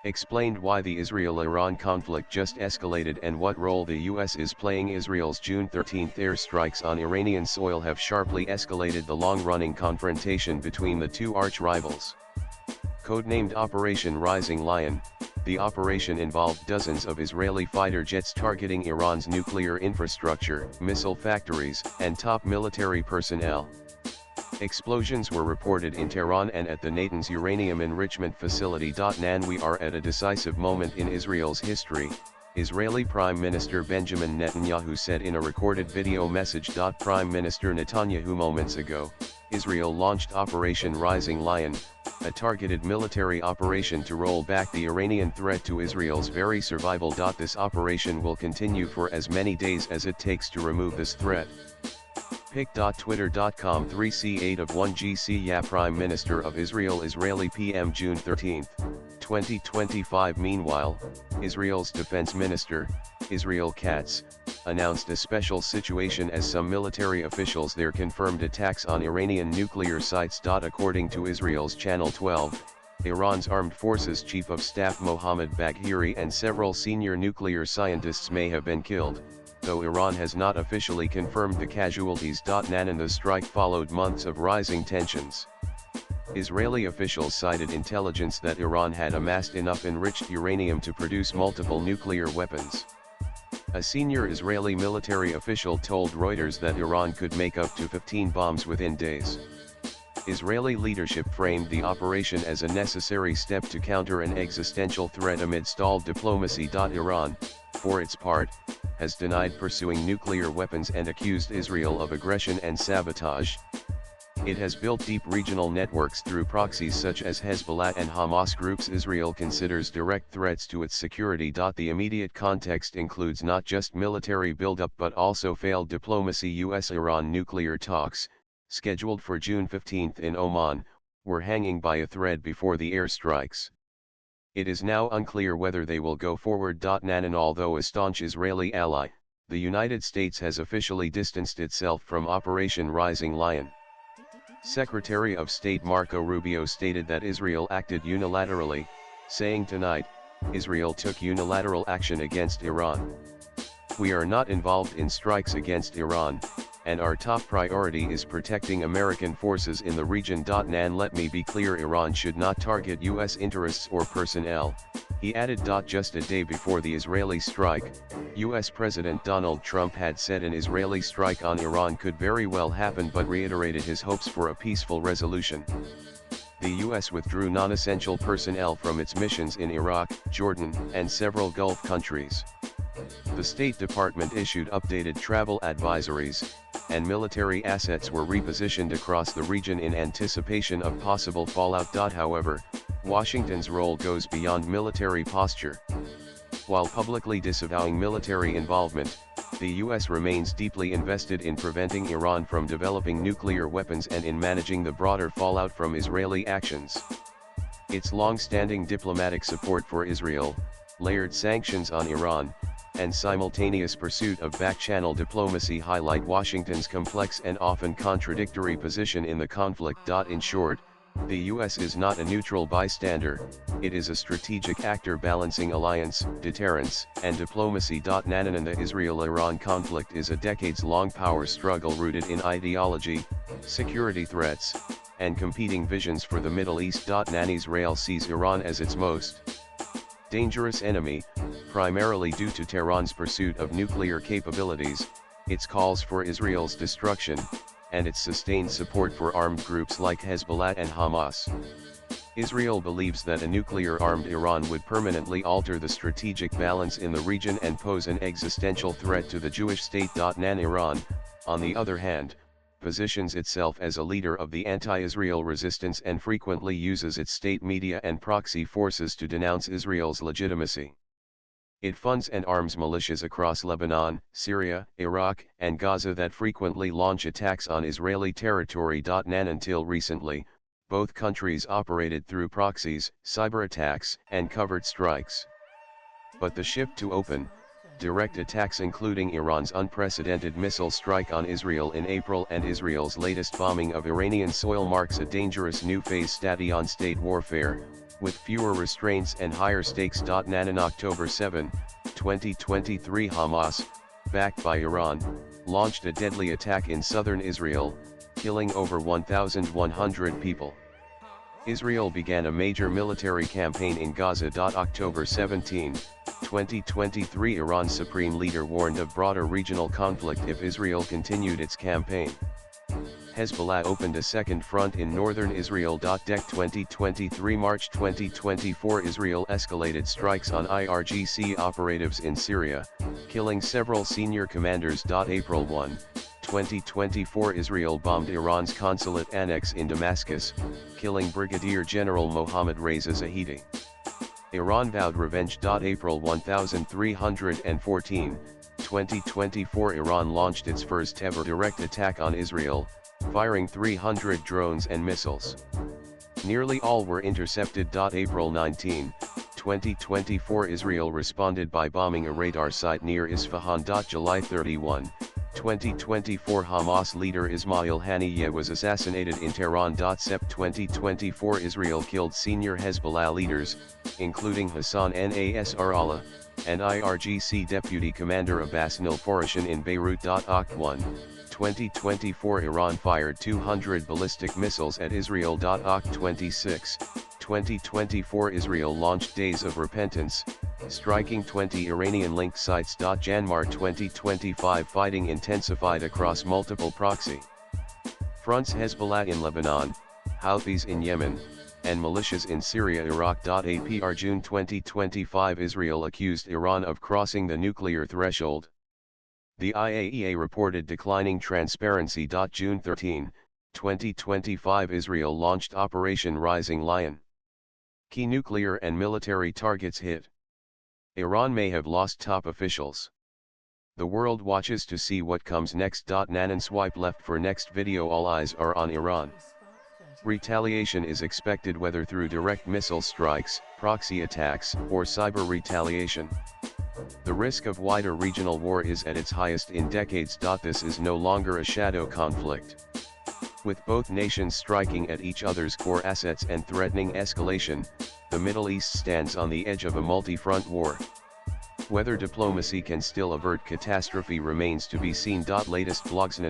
explained why the Israel-Iran conflict just escalated and what role the US is playing. Israel's June 13 airstrikes on Iranian soil have sharply escalated the long-running confrontation between the two arch-rivals. Codenamed Operation Rising Lion, the operation involved dozens of Israeli fighter jets targeting Iran's nuclear infrastructure, missile factories, and top military personnel. Explosions were reported in Tehran and at the Natanz uranium enrichment facility. Nan, we are at a decisive moment in Israel's history, Israeli Prime Minister Benjamin Netanyahu said in a recorded video message. Prime Minister Netanyahu moments ago, Israel launched Operation Rising Lion, a targeted military operation to roll back the Iranian threat to Israel's very survival. This operation will continue for as many days as it takes to remove this threat. Pic.twitter.com 3C8 of 1GC. Yeah, Prime Minister of Israel, Israeli PM June 13, 2025. Meanwhile, Israel's Defense Minister, Israel Katz, announced a special situation as some military officials there confirmed attacks on Iranian nuclear sites. According to Israel's Channel 12, Iran's Armed Forces Chief of Staff Mohammad Bagheri and several senior nuclear scientists may have been killed, though Iran has not officially confirmed the casualties. And the strike followed months of rising tensions. Israeli officials cited intelligence that Iran had amassed enough enriched uranium to produce multiple nuclear weapons. A senior Israeli military official told Reuters that Iran could make up to 15 bombs within days. Israeli leadership framed the operation as a necessary step to counter an existential threat amid stalled diplomacy. Iran, for its part, has denied pursuing nuclear weapons and accused Israel of aggression and sabotage. It has built deep regional networks through proxies such as Hezbollah and Hamas groups Israel considers direct threats to its security. The immediate context includes not just military buildup but also failed diplomacy. US-Iran nuclear talks, scheduled for June 15 in Oman, were hanging by a thread before the airstrikes. It is now unclear whether they will go forward. And although a staunch Israeli ally, the United States has officially distanced itself from Operation Rising Lion. Secretary of State Marco Rubio stated that Israel acted unilaterally, saying tonight, Israel took unilateral action against Iran. We are not involved in strikes against Iran, and our top priority is protecting American forces in the region. And let me be clear, Iran should not target U.S. interests or personnel, he added. Just a day before the Israeli strike, U.S. President Donald Trump had said an Israeli strike on Iran could very well happen but reiterated his hopes for a peaceful resolution. The U.S. withdrew non-essential personnel from its missions in Iraq, Jordan, and several Gulf countries. The State Department issued updated travel advisories, and military assets were repositioned across the region in anticipation of possible fallout. However, Washington's role goes beyond military posture. While publicly disavowing military involvement, the U.S. remains deeply invested in preventing Iran from developing nuclear weapons and in managing the broader fallout from Israeli actions. Its long-standing diplomatic support for Israel, layered sanctions on Iran, and simultaneous pursuit of back-channel diplomacy highlight Washington's complex and often contradictory position in the conflict. In short, the U.S. is not a neutral bystander, it is a strategic actor balancing alliance, deterrence, and diplomacy. And the Israel-Iran conflict is a decades-long power struggle rooted in ideology, security threats, and competing visions for the Middle East. Israel sees Iran as its most dangerous enemy, primarily due to Tehran's pursuit of nuclear capabilities, its calls for Israel's destruction, and its sustained support for armed groups like Hezbollah and Hamas. Israel believes that a nuclear-armed Iran would permanently alter the strategic balance in the region and pose an existential threat to the Jewish state. Iran, on the other hand, positions itself as a leader of the anti-Israel resistance and frequently uses its state media and proxy forces to denounce Israel's legitimacy. It funds and arms militias across Lebanon, Syria, Iraq, and Gaza that frequently launch attacks on Israeli territory. Until recently, both countries operated through proxies, cyber attacks, and covert strikes. But the shift to open, direct attacks, including Iran's unprecedented missile strike on Israel in April and Israel's latest bombing of Iranian soil, marks a dangerous new phase on state warfare, with fewer restraints and higher stakes. Nan on October 7, 2023, Hamas, backed by Iran, launched a deadly attack in southern Israel, killing over 1,100 people. Israel began a major military campaign in Gaza. October 17, 2023, Iran's supreme leader warned of broader regional conflict if Israel continued its campaign. Hezbollah opened a second front in northern Israel. 2023 March 2024, Israel escalated strikes on IRGC operatives in Syria, killing several senior commanders. April 1, 2024, Israel bombed Iran's consulate annex in Damascus, killing Brigadier General Mohammad Reza Zahidi. Iran vowed revenge. April 1314, 2024, Iran launched its first ever direct attack on Israel, firing 300 drones and missiles. Nearly all were intercepted. April 19, 2024, Israel responded by bombing a radar site near Isfahan. July 31, 2024, Hamas leader Ismail Haniyeh was assassinated in Tehran. Sep 2024, Israel killed senior Hezbollah leaders, including Hassan Nasrallah, and IRGC deputy commander Abbas Nilforishan in Beirut. Oct 1, 2024, Iran fired 200 ballistic missiles at Israel. Oct 26, 2024, Israel launched Days of Repentance, striking 20 Iranian-linked sites. Janmar 2025, fighting intensified across multiple proxy fronts: Hezbollah in Lebanon, Houthis in Yemen, and militias in Syria, Iraq. APR June 2025, Israel accused Iran of crossing the nuclear threshold. The IAEA reported declining transparency. June 13, 2025, Israel launched Operation Rising Lion. Key nuclear and military targets hit. Iran may have lost top officials. The world watches to see what comes next. Nanan swipe left for next video. All eyes are on Iran. Retaliation is expected, whether through direct missile strikes, proxy attacks, or cyber retaliation. The risk of wider regional war is at its highest in decades. This is no longer a shadow conflict. With both nations striking at each other's core assets and threatening escalation, the Middle East stands on the edge of a multi-front war. Whether diplomacy can still avert catastrophe remains to be seen. Latest blogs.